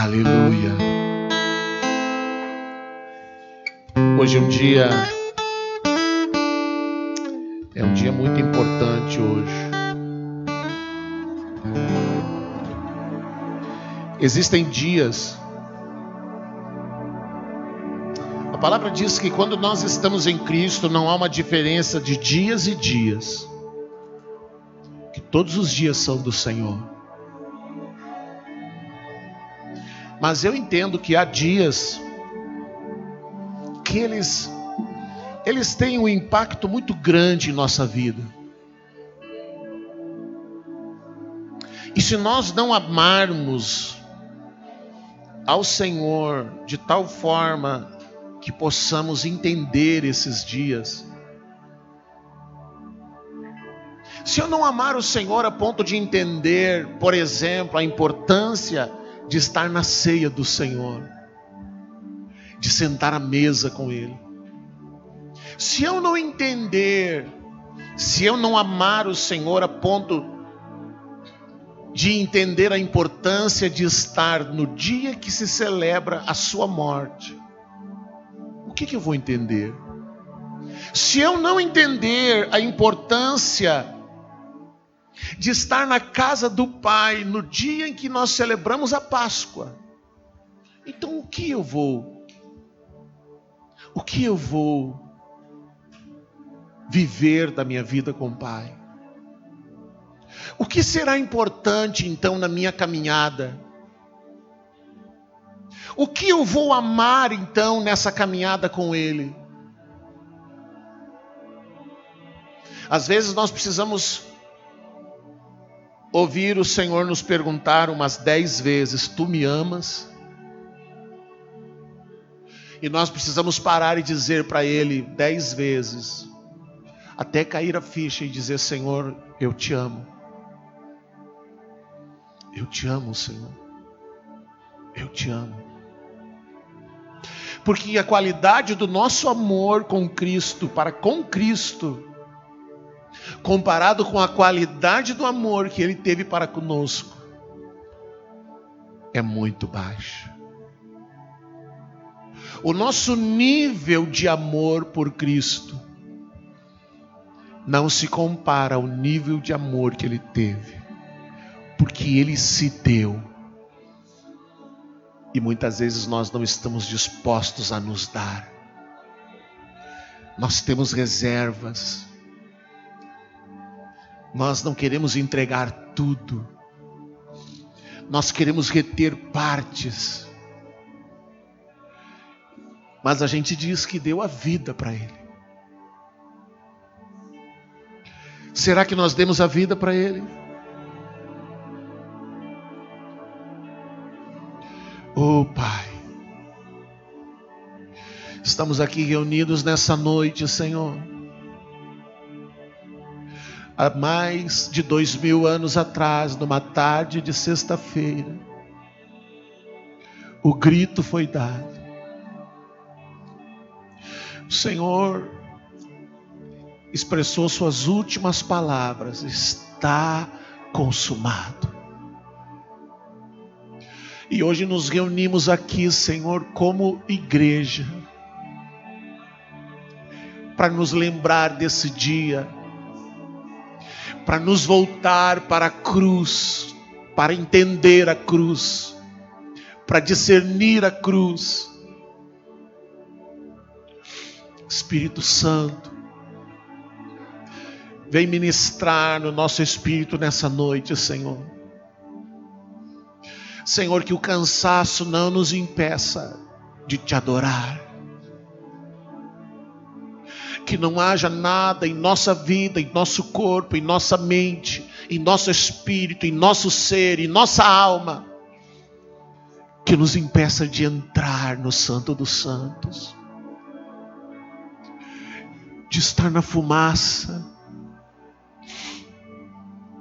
Aleluia. Hoje é um dia muito importante hoje. Existem dias. A palavra diz que quando nós estamos em Cristo não há uma diferença de dias e dias. Que todos os dias são do Senhor. Mas eu entendo que há dias que eles têm um impacto muito grande em nossa vida. E se nós não amarmos ao Senhor de tal forma que possamos entender esses dias, se eu não amar o Senhor a ponto de entender, por exemplo, a importância de estar na ceia do Senhor, de sentar à mesa com Ele, se eu não entender, se eu não amar o Senhor a ponto de entender a importância de estar no dia que se celebra a sua morte, o que eu vou entender? Se eu não entender a importância de estar na casa do Pai no dia em que nós celebramos a Páscoa, então o que eu vou viver da minha vida com o Pai? O que será importante então na minha caminhada? O que eu vou amar então nessa caminhada com Ele? Às vezes nós precisamos ouvir o Senhor nos perguntar umas 10 vezes: tu me amas? E nós precisamos parar e dizer para Ele 10 vezes, até cair a ficha e dizer: Senhor, eu te amo. Eu te amo, Senhor. Eu te amo. Porque a qualidade do nosso amor com Cristo, para com Cristo, comparado com a qualidade do amor que Ele teve para conosco, é muito baixa. O nosso nível de amor por Cristo não se compara ao nível de amor que Ele teve, porque Ele se deu. E muitas vezes nós não estamos dispostos a nos dar. Nós temos reservas. Nós não queremos entregar tudo. Nós queremos reter partes. Mas a gente diz que deu a vida para Ele. Será que nós demos a vida para Ele? Oh Pai, estamos aqui reunidos nessa noite, Senhor. Há mais de 2000 anos atrás, numa tarde de sexta-feira, o grito foi dado. O Senhor expressou suas últimas palavras: está consumado. E hoje nos reunimos aqui, Senhor, como igreja, para nos lembrar desse dia, para nos voltar para a cruz, para entender a cruz, para discernir a cruz. Espírito Santo, vem ministrar no nosso espírito nessa noite, Senhor. Senhor, que o cansaço não nos impeça de te adorar. Que não haja nada em nossa vida, em nosso corpo, em nossa mente, em nosso espírito, em nosso ser, em nossa alma, que nos impeça de entrar no Santo dos Santos, de estar na fumaça,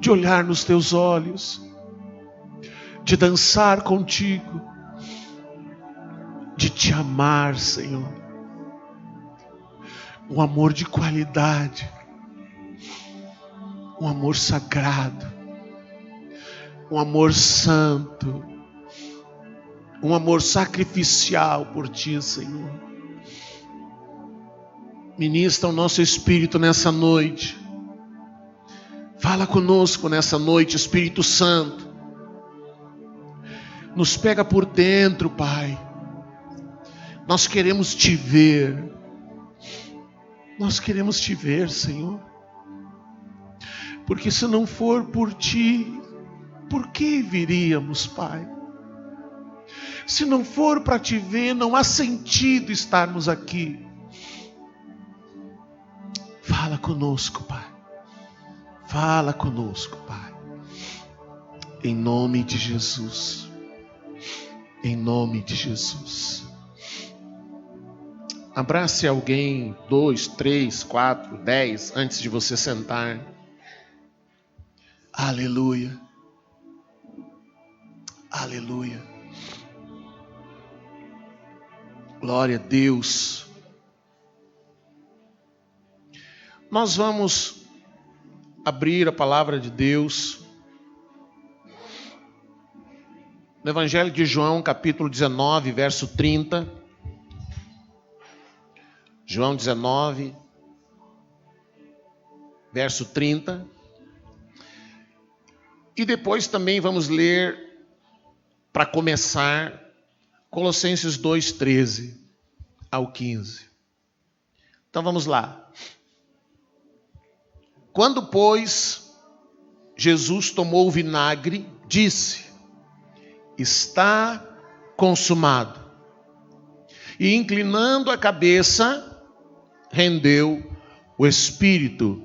de olhar nos teus olhos, de dançar contigo, de te amar, Senhor. Um amor de qualidade, um amor sagrado, um amor santo, um amor sacrificial por Ti, Senhor. Ministra o nosso espírito nessa noite. Fala conosco nessa noite, Espírito Santo. Nos pega por dentro, Pai. Nós queremos Te ver. Nós queremos Te ver, Senhor. Porque se não for por Ti, por que viríamos, Pai? Se não for para Te ver, não há sentido estarmos aqui. Fala conosco, Pai. Fala conosco, Pai. Em nome de Jesus. Em nome de Jesus. Abrace alguém, 2, 3, 4, 10, antes de você sentar. Aleluia. Aleluia. Glória a Deus. Nós vamos abrir a palavra de Deus no Evangelho de João, capítulo 19, verso 30. João 19, verso 30. E depois também vamos ler, para começar, Colossenses 2, 13 ao 15. Então vamos lá. Quando, pois, Jesus tomou o vinagre, disse: está consumado. E inclinando a cabeça, rendeu o espírito.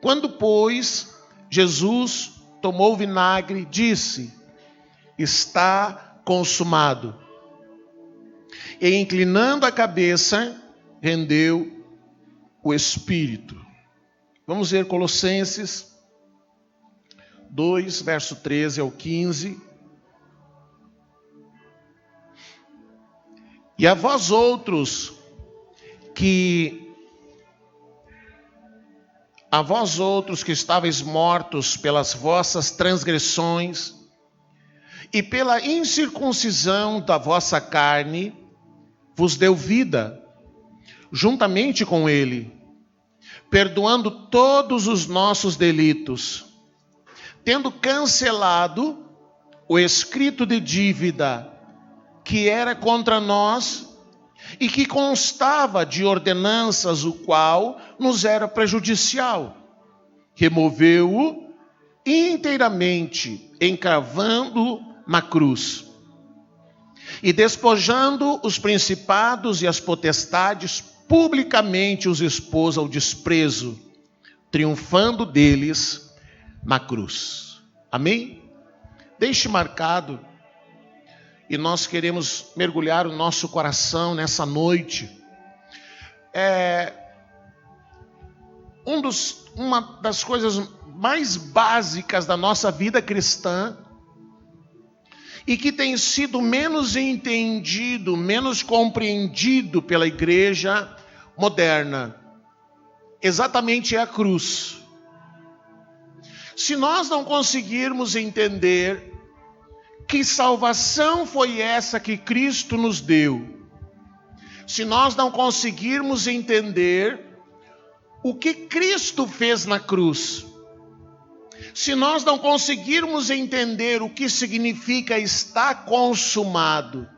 Quando, pois, Jesus tomou o vinagre, disse: está consumado. E inclinando a cabeça, rendeu o espírito. Vamos ver Colossenses 2, verso 13 ao 15. E a vós outros que estáveis mortos pelas vossas transgressões e pela incircuncisão da vossa carne, vos deu vida, juntamente com ele, perdoando todos os nossos delitos, tendo cancelado o escrito de dívida que era contra nós e que constava de ordenanças, o qual nos era prejudicial. Removeu-o inteiramente, encravando na cruz. E despojando os principados e as potestades, publicamente os expôs ao desprezo, triunfando deles na cruz. Amém? Deixe marcado, e nós queremos mergulhar o nosso coração nessa noite. Uma das coisas mais básicas da nossa vida cristã, e que tem sido menos entendido, menos compreendido pela igreja moderna, exatamente é a cruz. Se nós não conseguirmos entender que salvação foi essa que Cristo nos deu, se nós não conseguirmos entender o que Cristo fez na cruz, se nós não conseguirmos entender o que significa estar consumado,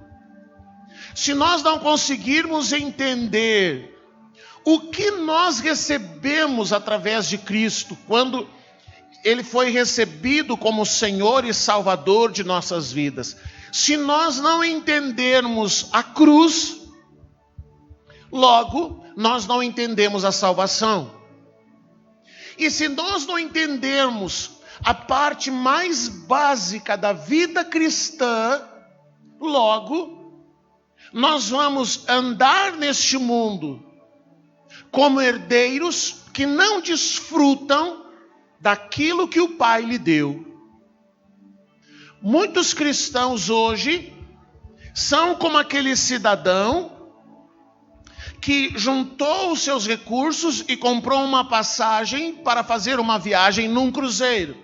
se nós não conseguirmos entender o que nós recebemos através de Cristo, quando Ele foi recebido como Senhor e Salvador de nossas vidas, se nós não entendermos a cruz, logo nós não entendemos a salvação. E se nós não entendermos a parte mais básica da vida cristã, logo nós vamos andar neste mundo como herdeiros que não desfrutam daquilo que o Pai lhe deu. Muitos cristãos hoje são como aquele cidadão que juntou os seus recursos e comprou uma passagem para fazer uma viagem num cruzeiro.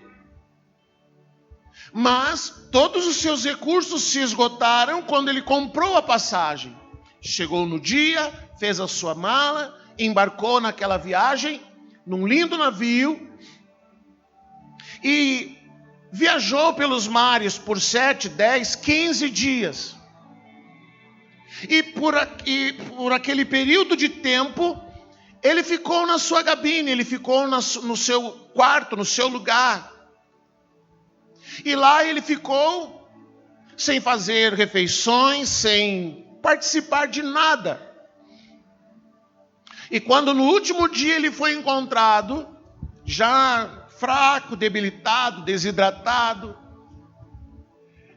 Mas todos os seus recursos se esgotaram quando ele comprou a passagem. Chegou no dia, fez a sua mala, embarcou naquela viagem, num lindo navio, e viajou pelos mares por 7, 10, 15 dias. E por aquele período de tempo, ele ficou na sua cabine, ele ficou no seu quarto, no seu lugar. E lá ele ficou sem fazer refeições, sem participar de nada. E quando no último dia ele foi encontrado, já fraco, debilitado, desidratado,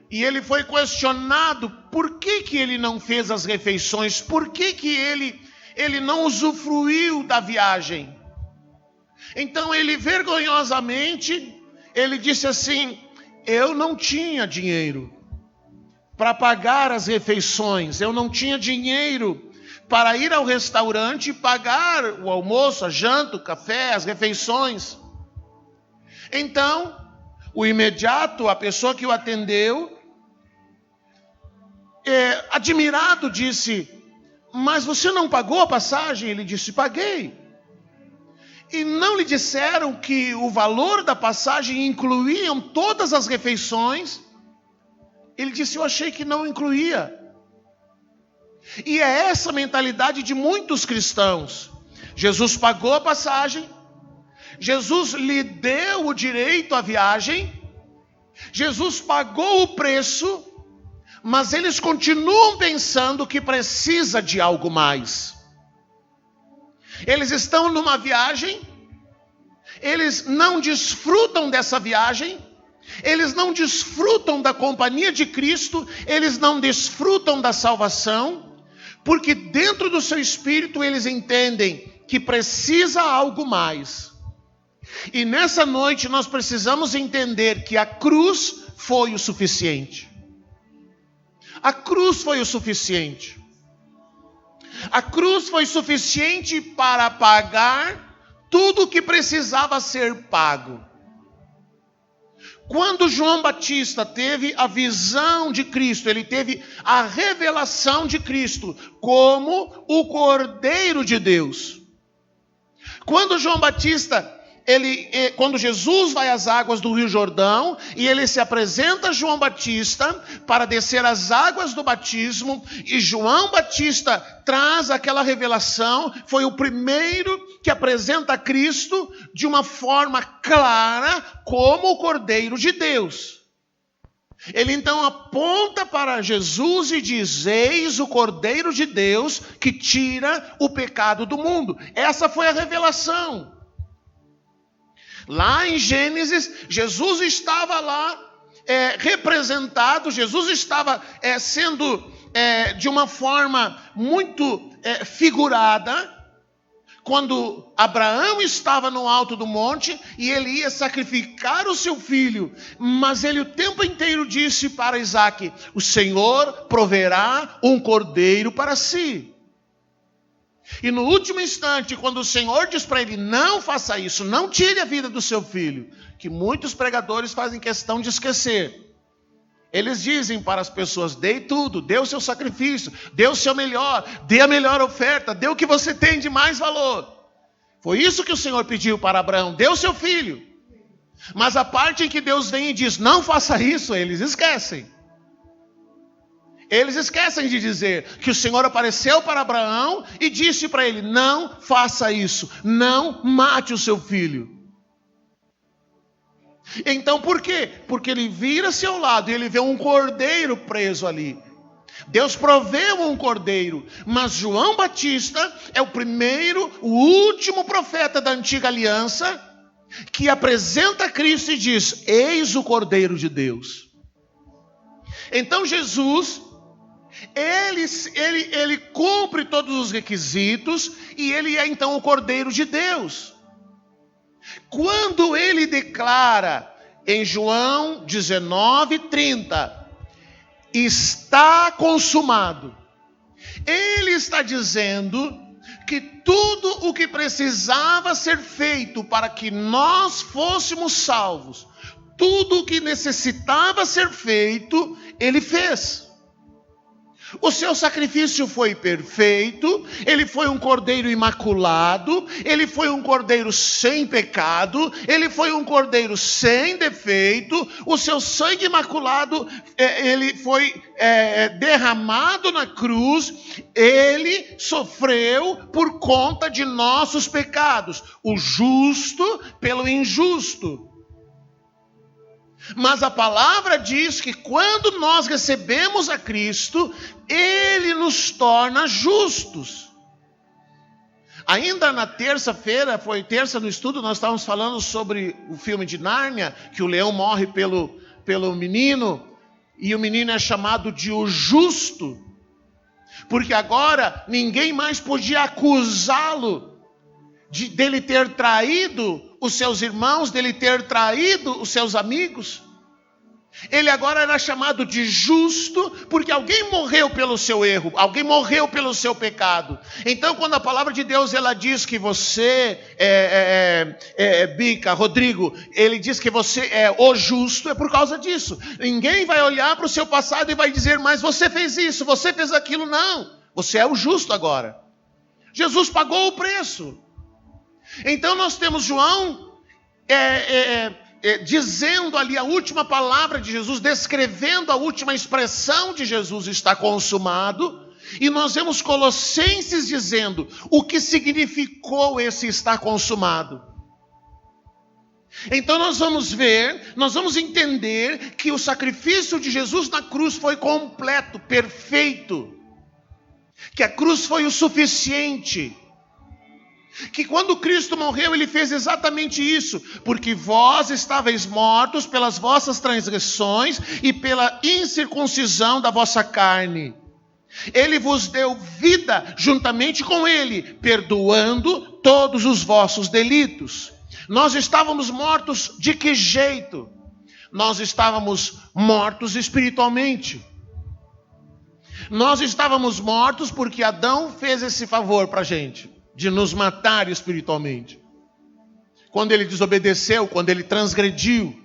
e ele foi questionado por que ele não fez as refeições, por que ele não usufruiu da viagem. Então ele vergonhosamente, ele disse assim: eu não tinha dinheiro para pagar as refeições, eu não tinha dinheiro para ir ao restaurante e pagar o almoço, a janta, o café, as refeições. Então, o imediato, a pessoa que o atendeu, admirado, disse: mas você não pagou a passagem? Ele disse: paguei. E não lhe disseram que o valor da passagem incluíam todas as refeições? Ele disse: eu achei que não incluía. E é essa mentalidade de muitos cristãos. Jesus pagou a passagem, Jesus lhe deu o direito à viagem, Jesus pagou o preço, mas eles continuam pensando que precisa de algo mais. Eles estão numa viagem, eles não desfrutam dessa viagem, eles não desfrutam da companhia de Cristo, eles não desfrutam da salvação, porque dentro do seu espírito eles entendem que precisa algo mais. E nessa noite nós precisamos entender que a cruz foi o suficiente. A cruz foi o suficiente. A cruz foi suficiente para pagar tudo o que precisava ser pago. Quando João Batista teve a visão de Cristo, ele teve a revelação de Cristo como o Cordeiro de Deus. Quando João Batista, quando Jesus vai às águas do Rio Jordão, e ele se apresenta a João Batista para descer as águas do batismo, e João Batista traz aquela revelação, foi o primeiro que apresenta Cristo de uma forma clara como o Cordeiro de Deus. Ele então aponta para Jesus e diz: eis o Cordeiro de Deus que tira o pecado do mundo. Essa foi a revelação. Lá em Gênesis, Jesus estava lá representado, Jesus estava sendo de uma forma muito figurada, quando Abraão estava no alto do monte e ele ia sacrificar o seu filho, mas ele o tempo inteiro disse para Isaque: o Senhor proverá um cordeiro para si. E no último instante, quando o Senhor diz para ele: não faça isso, não tire a vida do seu filho, que muitos pregadores fazem questão de esquecer. Eles dizem para as pessoas: dê tudo, dê o seu sacrifício, dê o seu melhor, dê a melhor oferta, dê o que você tem de mais valor. Foi isso que o Senhor pediu para Abraão: dê o seu filho. Mas a parte em que Deus vem e diz: não faça isso, eles esquecem. Eles esquecem de dizer que o Senhor apareceu para Abraão e disse para ele: não faça isso, não mate o seu filho. Então por quê? Porque ele vira-se ao lado e ele vê um cordeiro preso ali. Deus proveu um cordeiro, mas João Batista é o primeiro, o último profeta da antiga aliança que apresenta Cristo e diz: eis o Cordeiro de Deus. Então Jesus, ele cumpre todos os requisitos e ele é então o Cordeiro de Deus. Quando ele declara em João 19:30, está consumado, ele está dizendo que tudo o que precisava ser feito para que nós fôssemos salvos, Tudo o que necessitava ser feito, ele fez. O seu sacrifício foi perfeito, ele foi um cordeiro imaculado, ele foi um cordeiro sem pecado, ele foi um cordeiro sem defeito, o seu sangue imaculado, ele foi derramado na cruz, ele sofreu por conta de nossos pecados, o justo pelo injusto. Mas a palavra diz que quando nós recebemos a Cristo, Ele nos torna justos. Ainda na terça-feira, foi terça no estudo, nós estávamos falando sobre o filme de Nárnia, que o leão morre pelo menino, e o menino é chamado de o justo, porque agora ninguém mais podia acusá-lo dele ter traído os seus irmãos, dele ter traído os seus amigos. Ele agora era chamado de justo, porque alguém morreu pelo seu erro, alguém morreu pelo seu pecado. Então, quando a palavra de Deus ela diz que você Bica, Rodrigo, ele diz que você é o justo, é por causa disso. Ninguém vai olhar para o seu passado e vai dizer, mas você fez isso, você fez aquilo. Não, você é o justo agora. Jesus pagou o preço. Então nós temos João dizendo ali a última palavra de Jesus, descrevendo a última expressão de Jesus, está consumado. E nós vemos Colossenses dizendo o que significou esse está consumado. Então nós vamos ver, nós vamos entender que o sacrifício de Jesus na cruz foi completo, perfeito. Que a cruz foi o suficiente. Que quando Cristo morreu, Ele fez exatamente isso, porque vós estáveis mortos pelas vossas transgressões e pela incircuncisão da vossa carne. Ele vos deu vida juntamente com Ele, perdoando todos os vossos delitos. Nós estávamos mortos de que jeito? Nós estávamos mortos espiritualmente. Nós estávamos mortos porque Adão fez esse favor para a gente, de nos matar espiritualmente. Quando ele desobedeceu, quando ele transgrediu,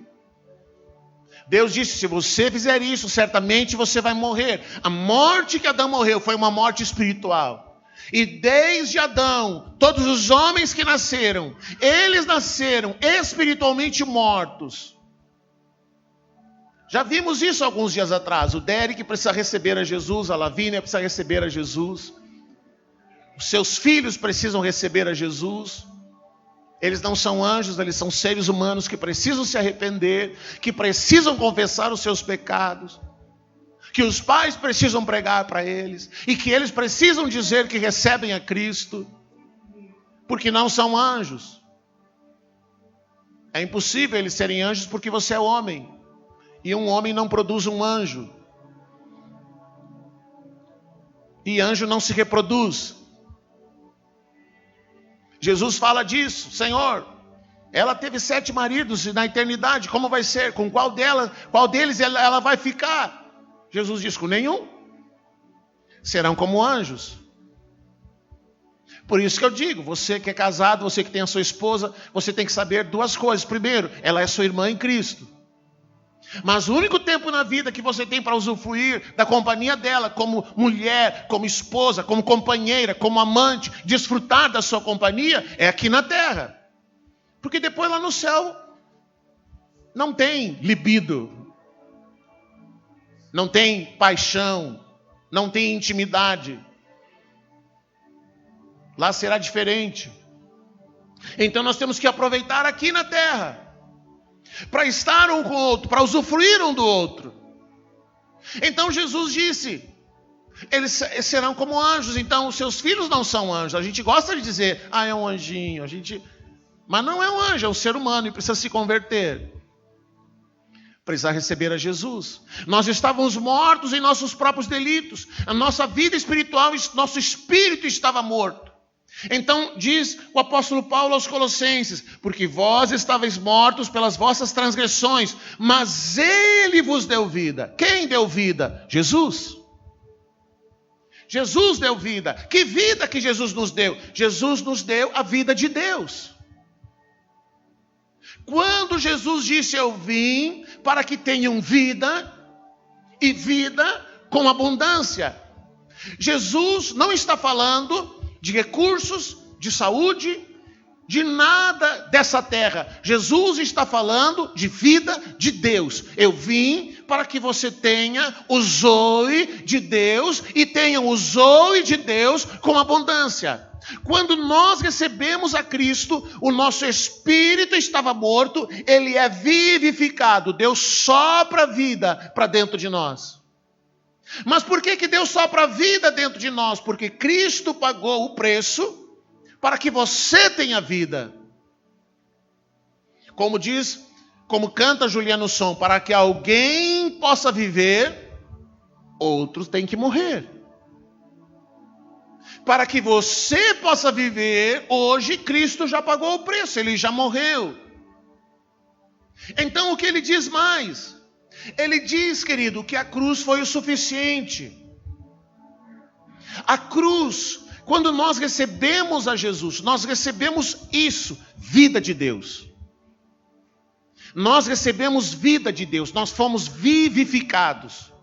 Deus disse, se você fizer isso, certamente você vai morrer. A morte que Adão morreu foi uma morte espiritual. E desde Adão, todos os homens que nasceram, eles nasceram espiritualmente mortos. Já vimos isso alguns dias atrás. O Derek precisa receber a Jesus, a Lavínia precisa receber a Jesus. Os seus filhos precisam receber a Jesus. Eles não são anjos, eles são seres humanos que precisam se arrepender, que precisam confessar os seus pecados, que os pais precisam pregar para eles, e que eles precisam dizer que recebem a Cristo, porque não são anjos. É impossível eles serem anjos porque você é homem, e um homem não produz um anjo, e anjo não se reproduz. Jesus fala disso, Senhor, ela teve 7 maridos e na eternidade, como vai ser? Com qual deles ela vai ficar? Jesus diz, com nenhum. Serão como anjos. Por isso que eu digo, você que é casado, você que tem a sua esposa, você tem que saber 2 coisas. Primeiro, ela é sua irmã em Cristo. Mas o único tempo na vida que você tem para usufruir da companhia dela, como mulher, como esposa, como companheira, como amante, desfrutar da sua companhia, é aqui na terra. Porque depois lá no céu, não tem libido, não tem paixão, não tem intimidade. Lá será diferente. Então nós temos que aproveitar aqui na terra, para estar um com o outro, para usufruir um do outro. Então Jesus disse, eles serão como anjos. Então os seus filhos não são anjos. A gente gosta de dizer, é um anjinho, mas não é um anjo, é um ser humano e precisa se converter, precisa receber a Jesus. Nós estávamos mortos em nossos próprios delitos, a nossa vida espiritual, nosso espírito estava morto. Então diz o apóstolo Paulo aos Colossenses, porque vós estáveis mortos pelas vossas transgressões, mas Ele vos deu vida. Quem deu vida? Jesus. Jesus deu vida. Que vida que Jesus nos deu? Jesus nos deu a vida de Deus. Quando Jesus disse: eu vim para que tenham vida, e vida com abundância. Jesus não está falando de recursos, de saúde, de nada dessa terra. Jesus está falando de vida de Deus. Eu vim para que você tenha o zoe de Deus e tenha o zoe de Deus com abundância. Quando nós recebemos a Cristo, o nosso espírito estava morto, ele é vivificado. Deus sopra vida para dentro de nós. Mas por que Deus sopra vida dentro de nós? Porque Cristo pagou o preço para que você tenha vida. Como diz, como canta Juliano Som, para que alguém possa viver, outros têm que morrer. Para que você possa viver, hoje Cristo já pagou o preço, ele já morreu. Então o que ele diz mais? Ele diz, querido, que a cruz foi o suficiente. A cruz, quando nós recebemos a Jesus, nós recebemos isso, vida de Deus. Nós recebemos vida de Deus, nós fomos vivificados.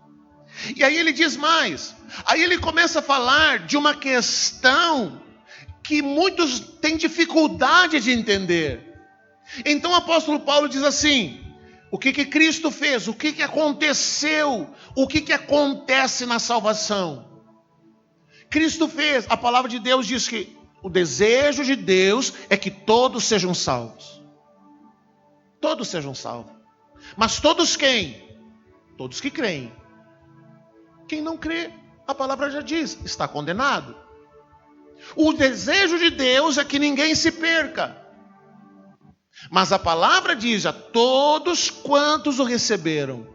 E aí ele diz mais, aí ele começa a falar de uma questão que muitos têm dificuldade de entender. Então o apóstolo Paulo diz assim: o que Cristo fez? O que aconteceu? O que acontece na salvação? Cristo fez, a palavra de Deus diz que o desejo de Deus é que todos sejam salvos. Todos sejam salvos. Mas todos quem? Todos que creem. Quem não crê, a palavra já diz, está condenado. O desejo de Deus é que ninguém se perca. Mas a palavra diz: a todos quantos o receberam,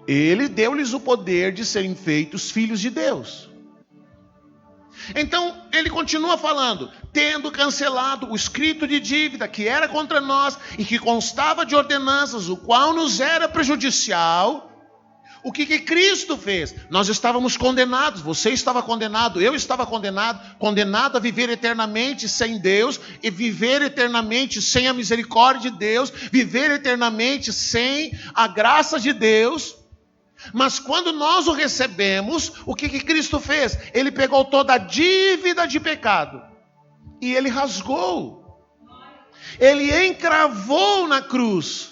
ele deu-lhes o poder de serem feitos filhos de Deus. Então ele continua falando: tendo cancelado o escrito de dívida que era contra nós e que constava de ordenanças, o qual nos era prejudicial. O que Cristo fez? Nós estávamos condenados, você estava condenado, eu estava condenado a viver eternamente sem Deus, e viver eternamente sem a misericórdia de Deus, viver eternamente sem a graça de Deus. Mas quando nós o recebemos, o que Cristo fez? Ele pegou toda a dívida de pecado e ele rasgou, ele encravou na cruz,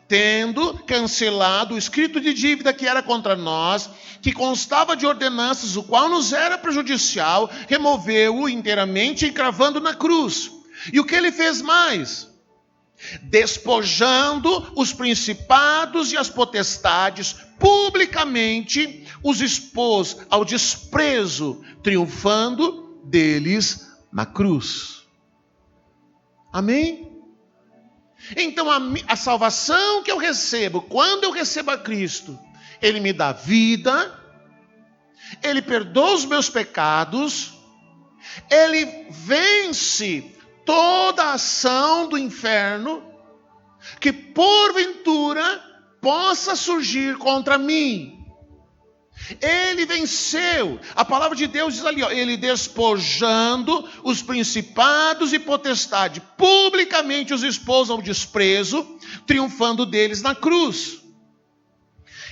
tendo cancelado o escrito de dívida que era contra nós, que constava de ordenanças, o qual nos era prejudicial, removeu-o inteiramente, encravando na cruz. E o que ele fez mais? Despojando os principados e as potestades, publicamente os expôs ao desprezo, triunfando deles na cruz. Amém? Então a salvação que eu recebo, quando eu recebo a Cristo, ele me dá vida, ele perdoa os meus pecados, ele vence toda a ação do inferno que porventura possa surgir contra mim. Ele venceu. A palavra de Deus diz ali, ele despojando os principados e potestades, publicamente os expôs ao desprezo, triunfando deles na cruz.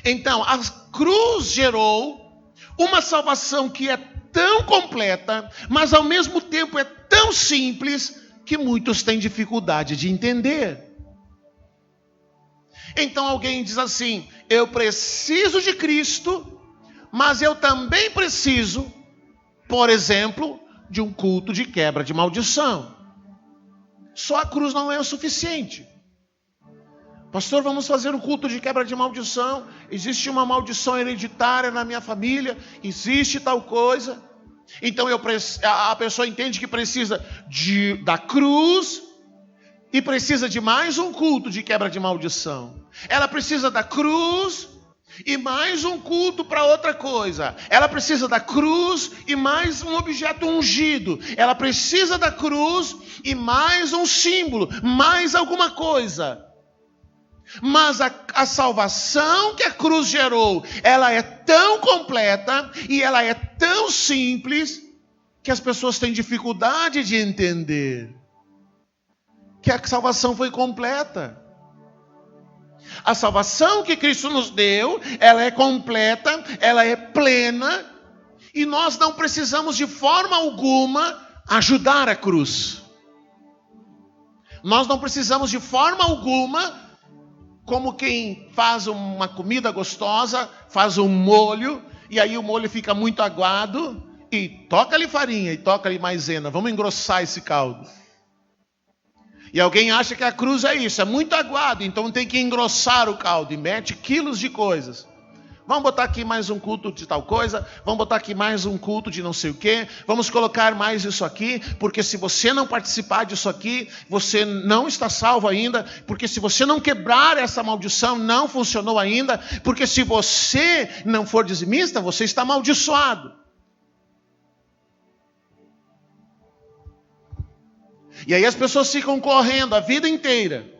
Então, a cruz gerou uma salvação que é tão completa, mas ao mesmo tempo é tão simples, que muitos têm dificuldade de entender. Então alguém diz assim: eu preciso de Cristo, mas eu também preciso, por exemplo, de um culto de quebra de maldição. Só a cruz não é o suficiente. Pastor, vamos fazer um culto de quebra de maldição. Existe uma maldição hereditária na minha família, existe tal coisa. Então a pessoa entende que precisa da cruz e precisa de mais um culto de quebra de maldição. Ela precisa da cruz e mais um culto para outra coisa. Ela precisa da cruz e mais um objeto ungido. Ela precisa da cruz e mais um símbolo, mais alguma coisa. Mas a salvação que a cruz gerou, ela é tão completa e ela é tão simples, que as pessoas têm dificuldade de entender que a salvação foi completa. A salvação que Cristo nos deu, ela é completa, ela é plena, e nós não precisamos de forma alguma ajudar a cruz. Nós não precisamos de forma alguma, como quem faz uma comida gostosa, faz um molho, e aí o molho fica muito aguado, e toca-lhe farinha, e toca-lhe maisena, vamos engrossar esse caldo. E alguém acha que a cruz é isso, é muito aguado, então tem que engrossar o caldo, e mete quilos de coisas. Vamos botar aqui mais um culto de tal coisa, vamos botar aqui mais um culto de não sei o quê, vamos colocar mais isso aqui, porque se você não participar disso aqui, você não está salvo ainda, porque se você não quebrar essa maldição, não funcionou ainda, porque se você não for dizimista, você está amaldiçoado. E aí as pessoas ficam correndo a vida inteira.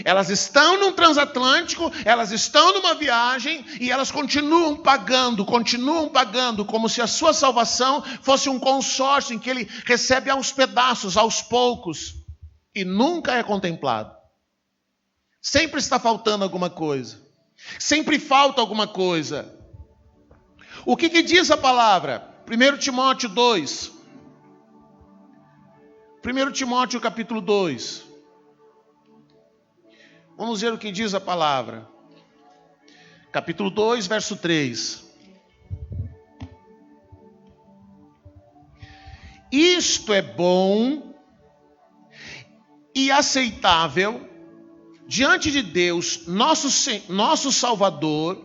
Elas estão num transatlântico, elas estão numa viagem e elas continuam pagando, como se a sua salvação fosse um consórcio em que ele recebe aos pedaços, aos poucos, e nunca é contemplado. Sempre está faltando alguma coisa. Sempre falta alguma coisa. O que diz a palavra? 1 Timóteo 2. 1 Timóteo capítulo 2. Vamos ver o que diz a palavra. Capítulo 2, verso 3. Isto é bom e aceitável diante de Deus, nosso Salvador,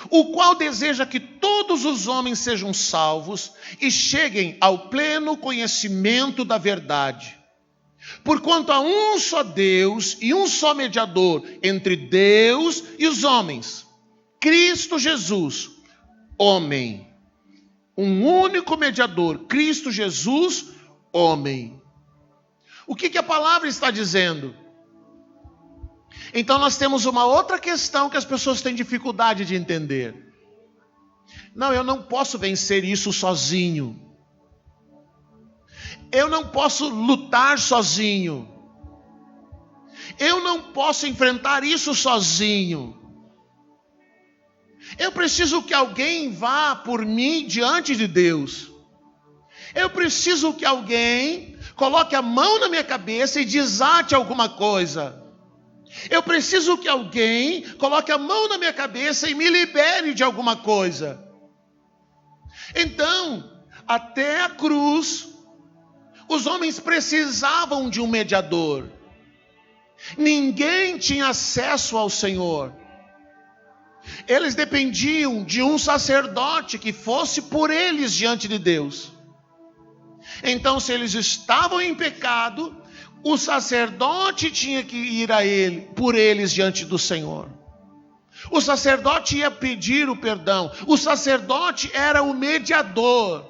o qual deseja que todos os homens sejam salvos e cheguem ao pleno conhecimento da verdade. Porquanto há um só Deus e um só mediador entre Deus e os homens, Cristo Jesus, homem. Um único mediador, Cristo Jesus, homem. O que a palavra está dizendo? Então nós temos uma outra questão que as pessoas têm dificuldade de entender. Não, eu não posso vencer isso sozinho. Eu não posso lutar sozinho. Eu não posso enfrentar isso sozinho. Eu preciso que alguém vá por mim diante de Deus. Eu preciso que alguém coloque a mão na minha cabeça e desate alguma coisa. Eu preciso que alguém coloque a mão na minha cabeça e me libere de alguma coisa. Então, até a cruz, os homens precisavam de um mediador. Ninguém tinha acesso ao Senhor. Eles dependiam de um sacerdote que fosse por eles diante de Deus. Então, se eles estavam em pecado, o sacerdote tinha que ir por eles diante do Senhor. O sacerdote ia pedir o perdão. O sacerdote era o mediador.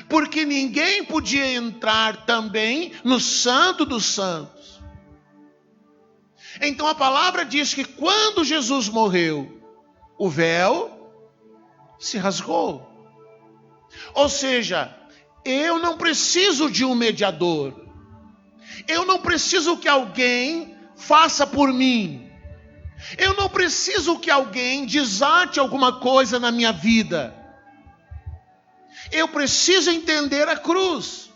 Porque ninguém podia entrar também no Santo dos Santos. Então a palavra diz que quando Jesus morreu, o véu se rasgou. Ou seja, eu não preciso de um mediador. Eu não preciso que alguém faça por mim. Eu não preciso que alguém desate alguma coisa na minha vida. Eu preciso entender a cruz.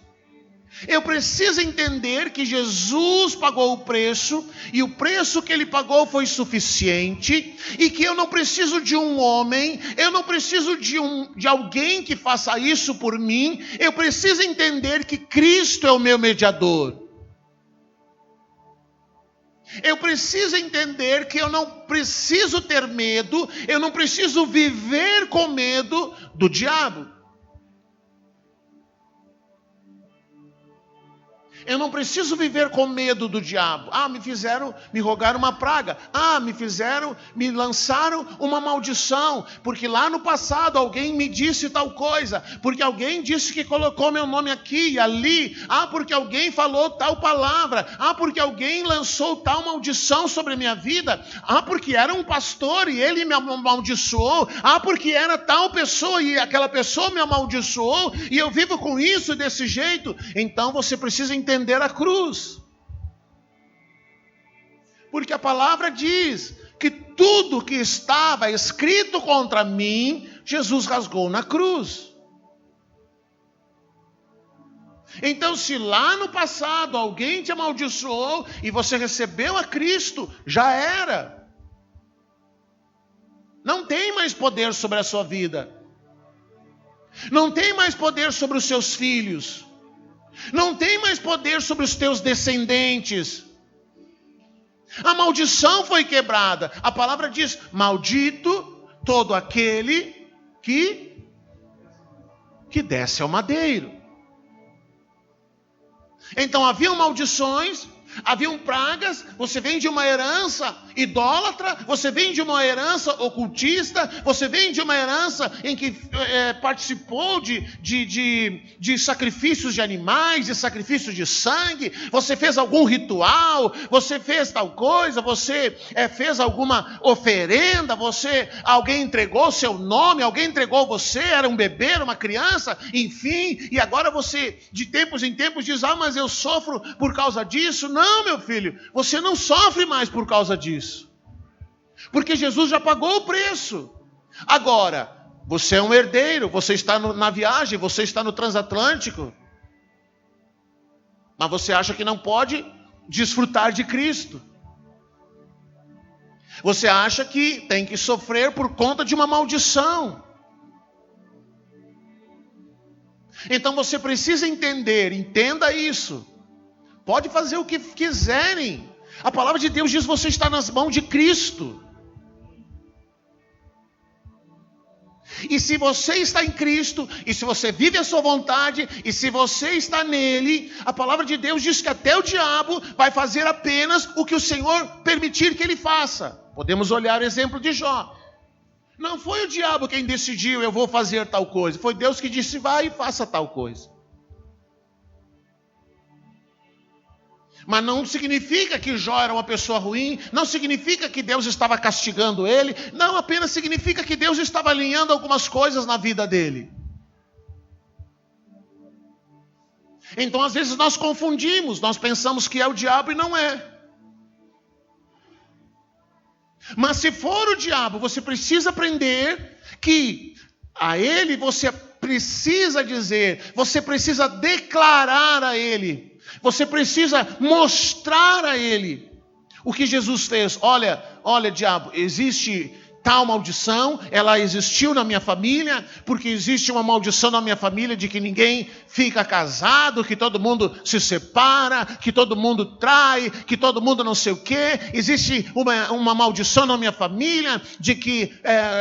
Eu preciso entender que Jesus pagou o preço, e o preço que ele pagou foi suficiente, e que eu não preciso de um homem, eu não preciso de alguém que faça isso por mim. Eu preciso entender que Cristo é o meu mediador. Eu preciso entender que eu não preciso ter medo, eu não preciso viver com medo do diabo. Eu não preciso viver com medo do diabo. Me rogaram uma praga. Me lançaram uma maldição. Porque lá no passado alguém me disse tal coisa. Porque alguém disse que colocou meu nome aqui e ali. Porque alguém falou tal palavra. Porque alguém lançou tal maldição sobre a minha vida. Porque era um pastor e ele me amaldiçoou. Porque era tal pessoa e aquela pessoa me amaldiçoou. E eu vivo com isso desse jeito. Então você precisa entender a cruz, porque a palavra diz que tudo que estava escrito contra mim, Jesus rasgou na cruz. Então, se lá no passado alguém te amaldiçoou e você recebeu a Cristo, já era. Não tem mais poder sobre a sua vida, não tem mais poder sobre os seus filhos, não tem mais poder sobre os teus descendentes. A maldição foi quebrada. A palavra diz: maldito todo aquele que desce ao madeiro. Então haviam maldições, haviam pragas. Você vem de uma herança idólatra, você vem de uma herança ocultista, você vem de uma herança em que participou de sacrifícios de animais, de sacrifícios de sangue. Você fez algum ritual, você fez tal coisa, você fez alguma oferenda, alguém entregou seu nome, alguém entregou você, era um bebê, era uma criança, enfim, e agora você de tempos em tempos diz: mas eu sofro por causa disso. Não, meu filho, você não sofre mais por causa disso, porque Jesus já pagou o preço. Agora, você é um herdeiro, você está na viagem, você está no transatlântico, mas você acha que não pode desfrutar de Cristo. Você acha que tem que sofrer por conta de uma maldição. Então você precisa entenda isso. Pode fazer o que quiserem. A palavra de Deus diz: você está nas mãos de Cristo. E se você está em Cristo, e se você vive a sua vontade, e se você está nele, a palavra de Deus diz que até o diabo vai fazer apenas o que o Senhor permitir que ele faça. Podemos olhar o exemplo de Jó. Não foi o diabo quem decidiu: eu vou fazer tal coisa. Foi Deus que disse: vai e faça tal coisa. Mas não significa que Jó era uma pessoa ruim, não significa que Deus estava castigando ele, não, apenas significa que Deus estava alinhando algumas coisas na vida dele. Então às vezes nós confundimos, nós pensamos que é o diabo e não é. Mas se for o diabo, você precisa aprender que a ele você precisa dizer, você precisa declarar a ele, você precisa mostrar a ele o que Jesus fez. Olha, diabo, existe tal maldição, ela existiu na minha família, porque existe uma maldição na minha família de que ninguém fica casado, que todo mundo se separa, que todo mundo trai, que todo mundo não sei o quê. Existe uma maldição na minha família de que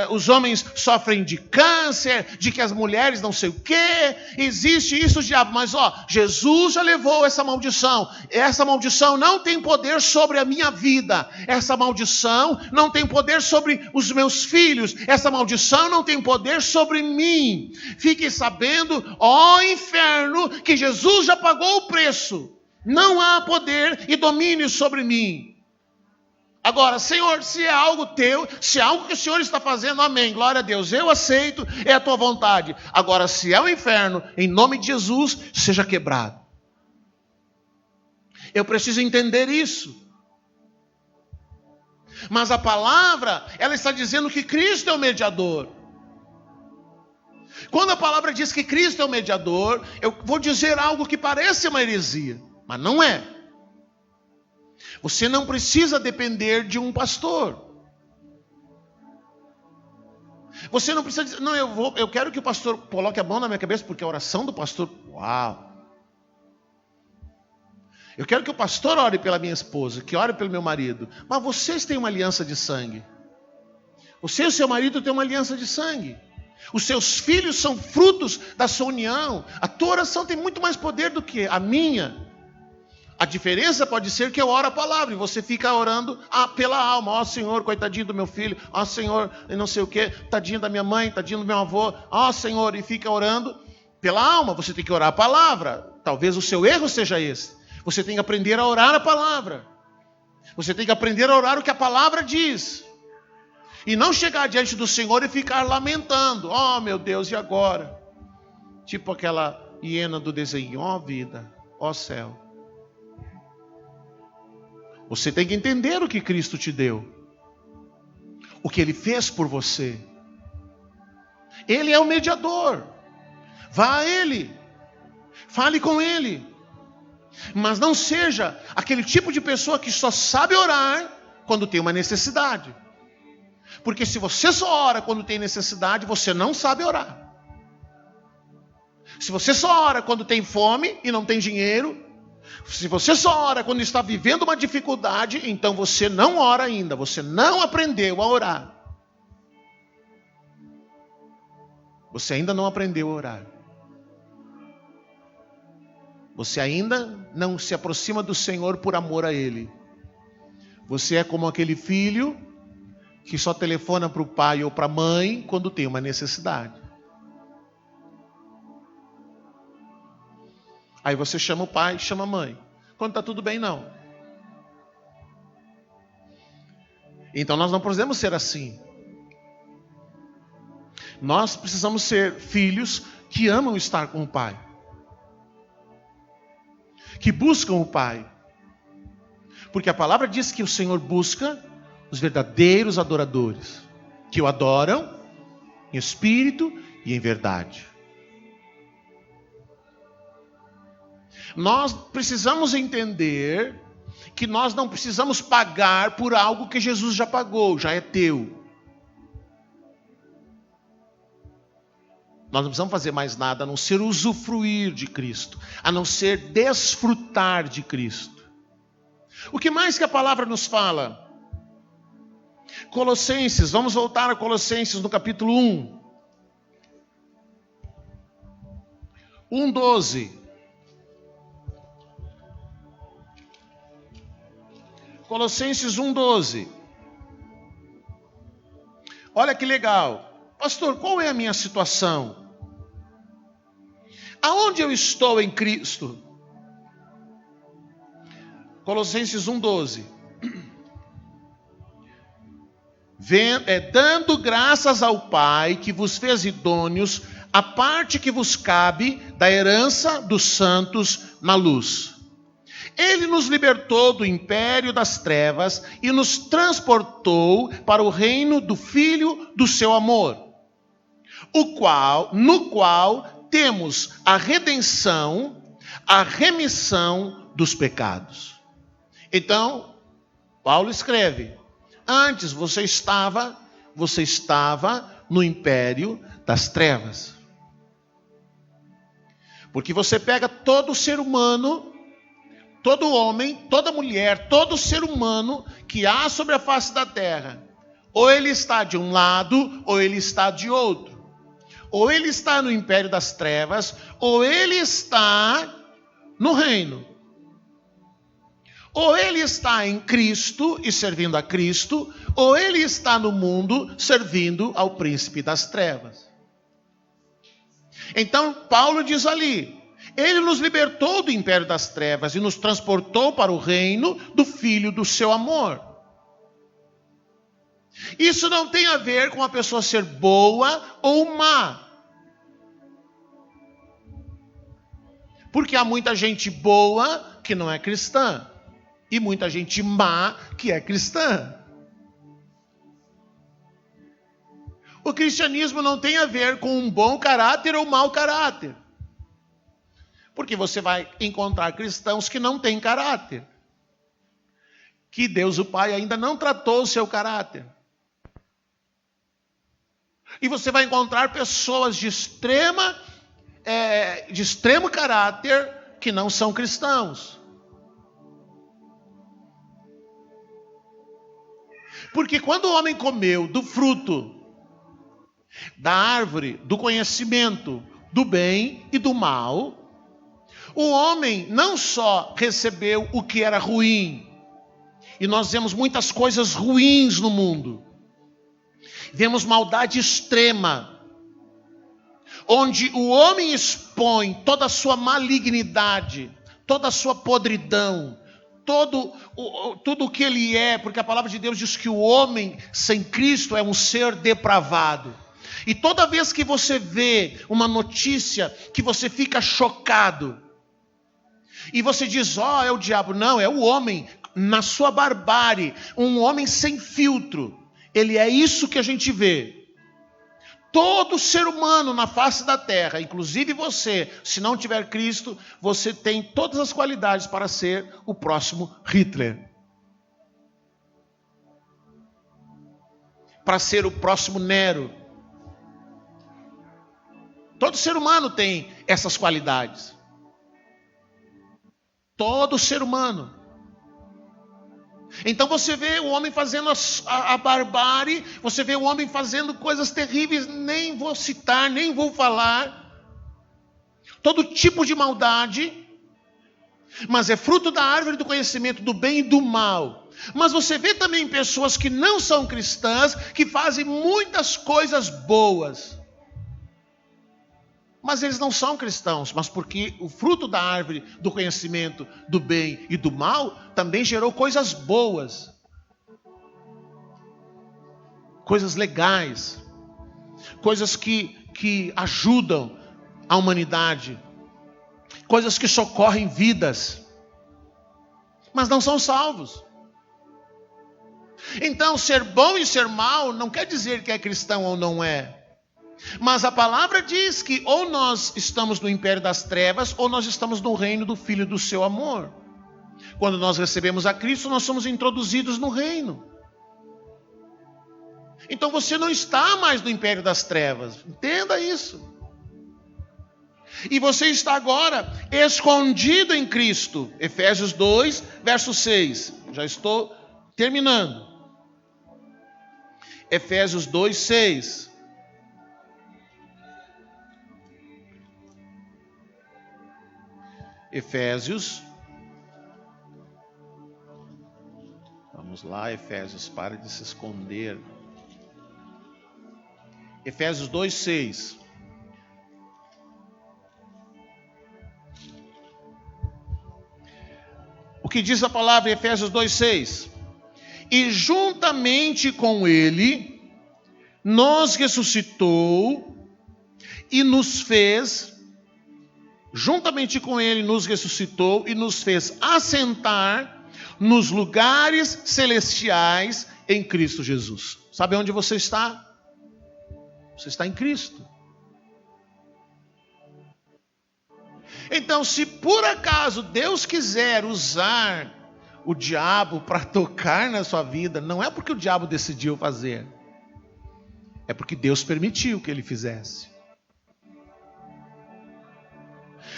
os homens sofrem de câncer, de que as mulheres não sei o quê. Existe isso, diabo, mas Jesus já levou essa maldição. Essa maldição não tem poder sobre a minha vida. Essa maldição não tem poder sobre os meus filhos, essa maldição não tem poder sobre mim. Fique sabendo, ó inferno, que Jesus já pagou o preço. Não há poder e domínio sobre mim. Agora, Senhor, se é algo teu, se é algo que o Senhor está fazendo, amém, glória a Deus, eu aceito, é a tua vontade. Agora, se é o inferno, em nome de Jesus, seja quebrado. Eu preciso entender isso. Mas a palavra, ela está dizendo que Cristo é o mediador. Quando a palavra diz que Cristo é o mediador, eu vou dizer algo que parece uma heresia, mas não é. Você não precisa depender de um pastor. Você não precisa dizer: não, eu quero que o pastor coloque a mão na minha cabeça, porque a oração do pastor, uau. Eu quero que o pastor ore pela minha esposa, que ore pelo meu marido. Mas vocês têm uma aliança de sangue. Você e o seu marido têm uma aliança de sangue. Os seus filhos são frutos da sua união. A tua oração tem muito mais poder do que a minha. A diferença pode ser que eu oro a palavra e você fica orando pela alma. Ó Senhor, coitadinho do meu filho. Ó Senhor, não sei o que, tadinho da minha mãe, tadinho do meu avô. Ó Senhor, e fica orando pela alma. Você tem que orar a palavra. Talvez o seu erro seja esse. Você tem que aprender a orar a palavra. Você tem que aprender a orar o que a palavra diz. E não chegar diante do Senhor e ficar lamentando. Oh meu Deus, e agora? Tipo aquela hiena do desenho. Ó vida, ó céu. Você tem que entender o que Cristo te deu. O que Ele fez por você. Ele é o mediador. Vá a Ele. Fale com Ele. Mas não seja aquele tipo de pessoa que só sabe orar quando tem uma necessidade. Porque se você só ora quando tem necessidade, você não sabe orar. Se você só ora quando tem fome e não tem dinheiro, se você só ora quando está vivendo uma dificuldade, então você não ora ainda, você não aprendeu a orar. Você ainda não aprendeu a orar. Você ainda não se aproxima do Senhor por amor a Ele. Você é como aquele filho que só telefona para o pai ou para a mãe quando tem uma necessidade. Aí você chama o pai, chama a mãe. Quando está tudo bem, não. Então nós não podemos ser assim. Nós precisamos ser filhos que amam estar com o pai. Que buscam o pai. Porque a palavra diz que o Senhor busca os verdadeiros adoradores. Que o adoram em espírito e em verdade. Nós precisamos entender que nós não precisamos pagar por algo que Jesus já pagou, já é teu. Nós não precisamos fazer mais nada a não ser usufruir de Cristo, a não ser desfrutar de Cristo. O que mais que a palavra nos fala? Colossenses, vamos voltar a Colossenses no capítulo 1. 1:12. Colossenses 1:12. Olha que legal. Pastor, qual é a minha situação? Aonde eu estou em Cristo? Colossenses 1:12. Dando graças ao Pai que vos fez idôneos a parte que vos cabe da herança dos santos na luz. Ele nos libertou do império das trevas e nos transportou para o reino do Filho do seu amor, no qual temos a redenção, a remissão dos pecados. Então, Paulo escreve: antes você estava no império das trevas. Porque você pega todo ser humano, todo homem, toda mulher, todo ser humano que há sobre a face da terra, ou ele está de um lado, ou ele está de outro. Ou ele está no império das trevas, ou ele está no reino. Ou ele está em Cristo e servindo a Cristo, ou ele está no mundo servindo ao príncipe das trevas. Então, Paulo diz ali: Ele nos libertou do império das trevas e nos transportou para o reino do Filho do seu amor. Isso não tem a ver com a pessoa ser boa ou má. Porque há muita gente boa que não é cristã. E muita gente má que é cristã. O cristianismo não tem a ver com um bom caráter ou mau caráter. Porque você vai encontrar cristãos que não têm caráter. Que Deus o Pai ainda não tratou o seu caráter. E você vai encontrar pessoas de extremo caráter que não são cristãos. Porque quando o homem comeu do fruto da árvore do conhecimento do bem e do mal, O homem não só recebeu o que era ruim, e nós vemos muitas coisas ruins no mundo, vemos maldade extrema, onde o homem expõe toda a sua malignidade, toda a sua podridão, tudo o que ele é, porque a palavra de Deus diz que o homem sem Cristo é um ser depravado. E toda vez que você vê uma notícia que você fica chocado, e você diz, é o diabo. Não, é o homem na sua barbárie, um homem sem filtro. Ele é isso que a gente vê. Todo ser humano na face da terra, inclusive você, se não tiver Cristo, você tem todas as qualidades para ser o próximo Hitler. Para ser o próximo Nero. Todo ser humano tem essas qualidades. Todo ser humano. Então você vê o homem fazendo a barbárie, você vê o homem fazendo coisas terríveis, nem vou citar, nem vou falar. Todo tipo de maldade, mas é fruto da árvore do conhecimento do bem e do mal. Mas você vê também pessoas que não são cristãs, que fazem muitas coisas boas. Mas eles não são cristãos, mas porque o fruto da árvore do conhecimento do bem e do mal também gerou coisas boas. Coisas legais. Coisas que ajudam a humanidade. Coisas que socorrem vidas. Mas não são salvos. Então, ser bom e ser mal não quer dizer que é cristão ou não é. Mas a palavra diz que ou nós estamos no império das trevas, ou nós estamos no reino do Filho do seu amor. Quando nós recebemos a Cristo, nós somos introduzidos no reino. Então você não está mais no império das trevas, entenda isso. E você está agora escondido em Cristo. Efésios 2, verso 6. Já estou terminando. Efésios 2, 6. Efésios. Vamos lá, Efésios, pare de se esconder. Efésios 2, 6. O que diz a palavra em Efésios 2, 6? E juntamente com ele, nos ressuscitou e nos fez... Juntamente com ele nos ressuscitou e nos fez assentar nos lugares celestiais em Cristo Jesus. Sabe onde você está? Você está em Cristo. Então, se por acaso Deus quiser usar o diabo para tocar na sua vida, não é porque o diabo decidiu fazer. É porque Deus permitiu que ele fizesse.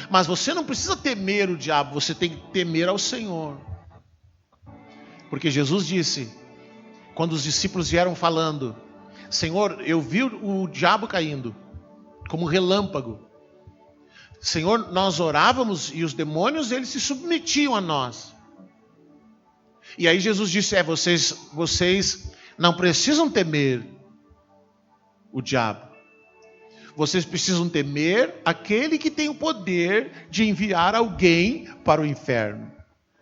Mas você não precisa temer o diabo, você tem que temer ao Senhor. Porque Jesus disse, quando os discípulos vieram falando, Senhor, eu vi o diabo caindo, como relâmpago. Senhor, nós orávamos e os demônios, eles se submetiam a nós. E aí Jesus disse, vocês não precisam temer o diabo. Vocês precisam temer aquele que tem o poder de enviar alguém para o inferno.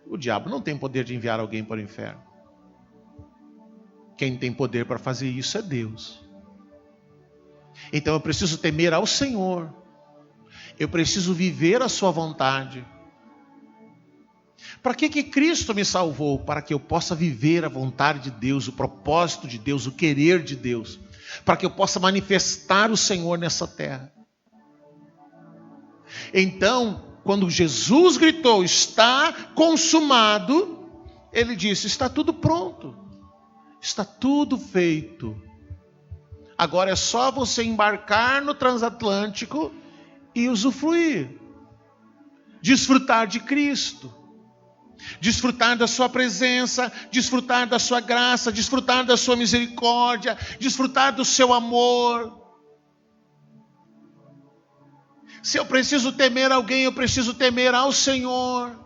O diabo não tem poder de enviar alguém para o inferno. Quem tem poder para fazer isso é Deus. Então eu preciso temer ao Senhor. Eu preciso viver a sua vontade. Para que Cristo me salvou? Para que eu possa viver a vontade de Deus, o propósito de Deus, o querer de Deus. Para que eu possa manifestar o Senhor nessa terra. Então, quando Jesus gritou, está consumado, ele disse, está tudo pronto, está tudo feito. Agora é só você embarcar no transatlântico e usufruir, desfrutar de Cristo. Desfrutar da sua presença, desfrutar da sua graça, desfrutar da sua misericórdia, desfrutar do seu amor. Se eu preciso temer alguém, eu preciso temer ao Senhor.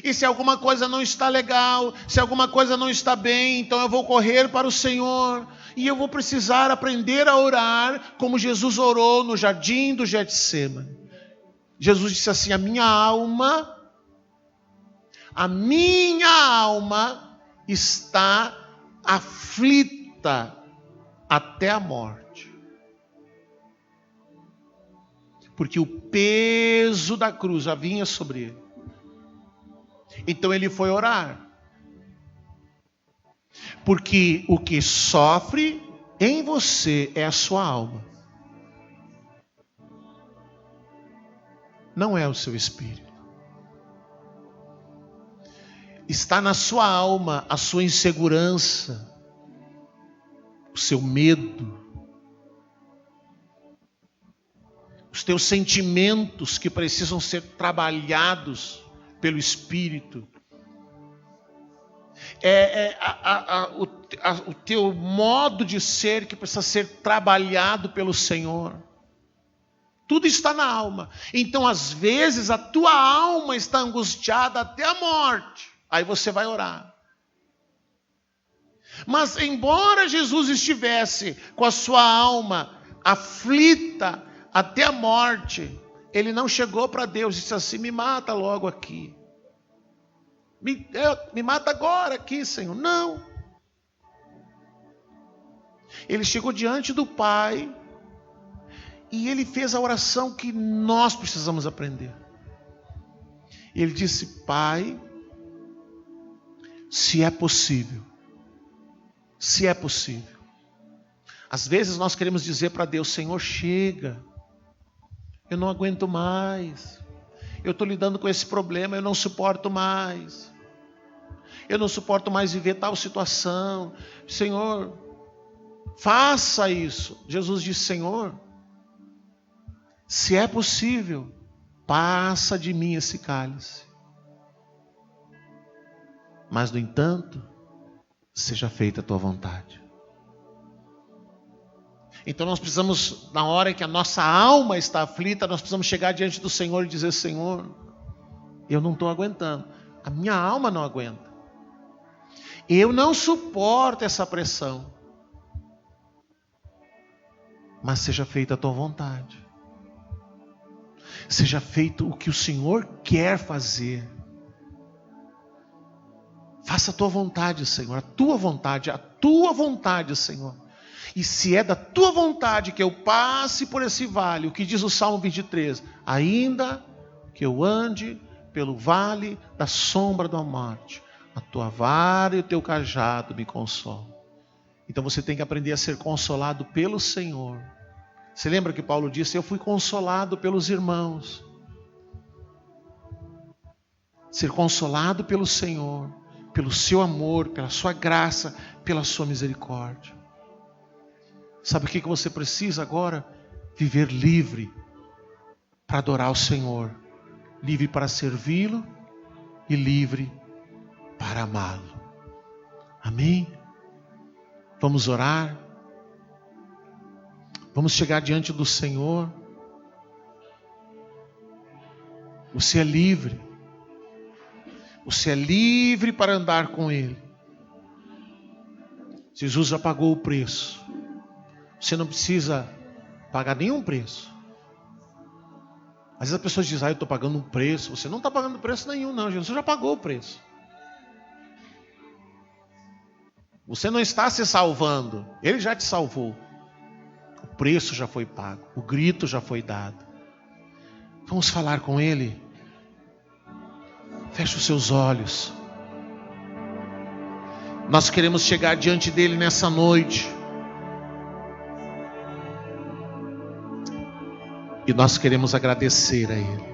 E se alguma coisa não está legal, se alguma coisa não está bem, então eu vou correr para o Senhor. E eu vou precisar aprender a orar como Jesus orou no jardim do Getsêmani. Jesus disse assim: a minha alma está aflita até a morte. Porque o peso da cruz já vinha sobre ele. Então ele foi orar. Porque o que sofre em você é a sua alma. Não é o seu espírito. Está na sua alma a sua insegurança, o seu medo, os teus sentimentos que precisam ser trabalhados pelo Espírito. O teu modo de ser que precisa ser trabalhado pelo Senhor. Tudo está na alma. Então, às vezes, a tua alma está angustiada até a morte. Aí você vai orar. Mas, embora Jesus estivesse com a sua alma aflita até a morte, ele não chegou para Deus e disse assim: me mata logo aqui. Me mata agora aqui, Senhor. Não. Ele chegou diante do Pai e ele fez a oração que nós precisamos aprender. Ele disse: Pai, se é possível. Se é possível. Às vezes nós queremos dizer para Deus: Senhor, chega. Eu não aguento mais. Eu estou lidando com esse problema, eu não suporto mais. Eu não suporto mais viver tal situação. Senhor, faça isso. Jesus disse: Senhor, se é possível, passa de mim esse cálice. Mas, no entanto, seja feita a tua vontade. Então nós precisamos, na hora que a nossa alma está aflita, nós precisamos chegar diante do Senhor e dizer: Senhor, eu não estou aguentando. A minha alma não aguenta. Eu não suporto essa pressão. Mas seja feita a tua vontade. Seja feito o que o Senhor quer fazer. Faça a tua vontade, Senhor. A tua vontade, Senhor. E se é da tua vontade que eu passe por esse vale, o que diz o Salmo 23, ainda que eu ande pelo vale da sombra da morte, a tua vara e o teu cajado me consolam. Então você tem que aprender a ser consolado pelo Senhor. Você lembra que Paulo disse: eu fui consolado pelos irmãos. Ser consolado pelo Senhor, pelo seu amor, pela sua graça, pela sua misericórdia. Sabe o que você precisa agora? Viver livre para adorar o Senhor, livre para servi-lo e livre para amá-lo. Amém? Vamos orar. Vamos chegar diante do Senhor. Você é livre. Você é livre para andar com Ele. Jesus já pagou o preço. Você não precisa pagar nenhum preço. Às vezes as pessoas dizem: eu estou pagando um preço. Você não está pagando preço nenhum, não. Jesus já pagou o preço. Você não está se salvando. Ele já te salvou. O preço já foi pago. O grito já foi dado. Vamos falar com Ele. Feche os seus olhos. Nós queremos chegar diante dEle nessa noite. E nós queremos agradecer a Ele.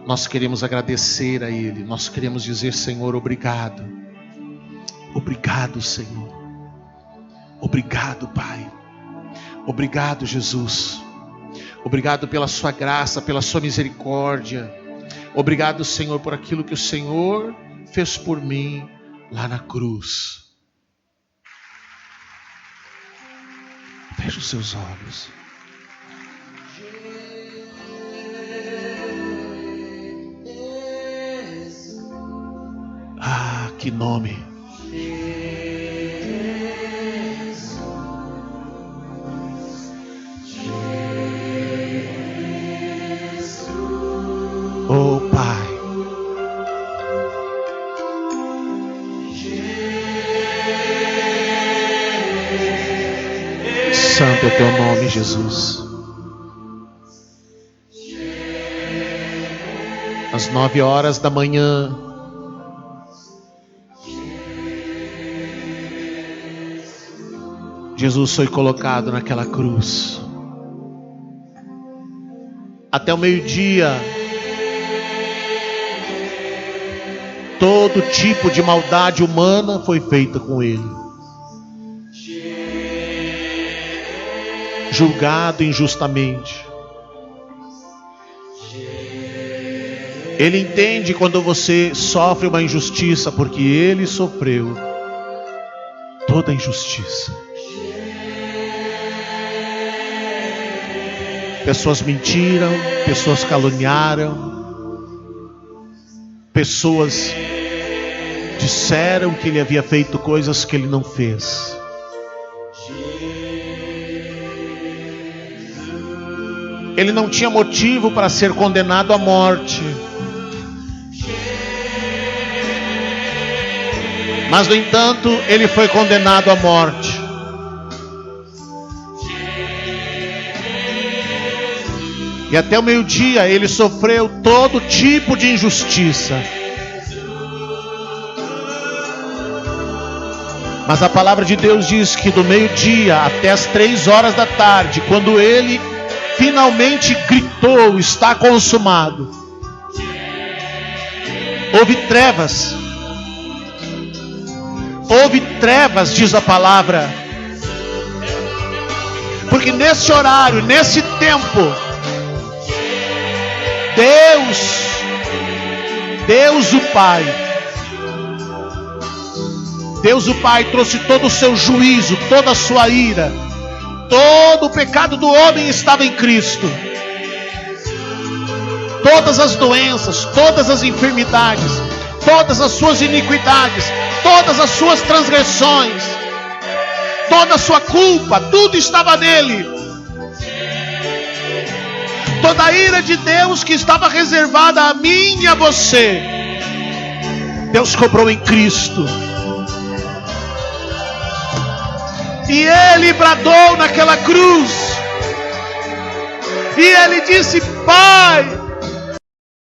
Nós queremos agradecer a Ele. Nós queremos dizer: Senhor, obrigado. Obrigado, Senhor. Obrigado, Pai. Obrigado, Jesus. Obrigado pela sua graça, pela sua misericórdia. Obrigado, Senhor, por aquilo que o Senhor fez por mim lá na cruz. Feche os seus olhos. Ah, que nome! Oh Pai, santo é teu nome, Jesus. Às 9h da manhã, Jesus foi colocado naquela cruz. Até o meio-dia, todo tipo de maldade humana foi feita com ele. Julgado injustamente. Ele entende quando você sofre uma injustiça, porque ele sofreu toda a injustiça. Pessoas mentiram, pessoas caluniaram, pessoas disseram que ele havia feito coisas que ele não fez. Ele não tinha motivo para ser condenado à morte. Mas, no entanto, ele foi condenado à morte. E até o meio-dia ele sofreu todo tipo de injustiça. Mas a palavra de Deus diz que do meio-dia até as 3h da tarde, quando ele finalmente gritou, está consumado, houve trevas. Houve trevas, diz a palavra. Porque nesse horário, nesse tempo, Deus o Pai trouxe todo o seu juízo, toda a sua ira. Todo o pecado do homem estava em Cristo. Todas as doenças, todas as enfermidades, todas as suas iniquidades, todas as suas transgressões, toda a sua culpa, tudo estava nele. Toda a ira de Deus que estava reservada a mim e a você, Deus cobrou em Cristo. E ele bradou naquela cruz. E ele disse: Pai,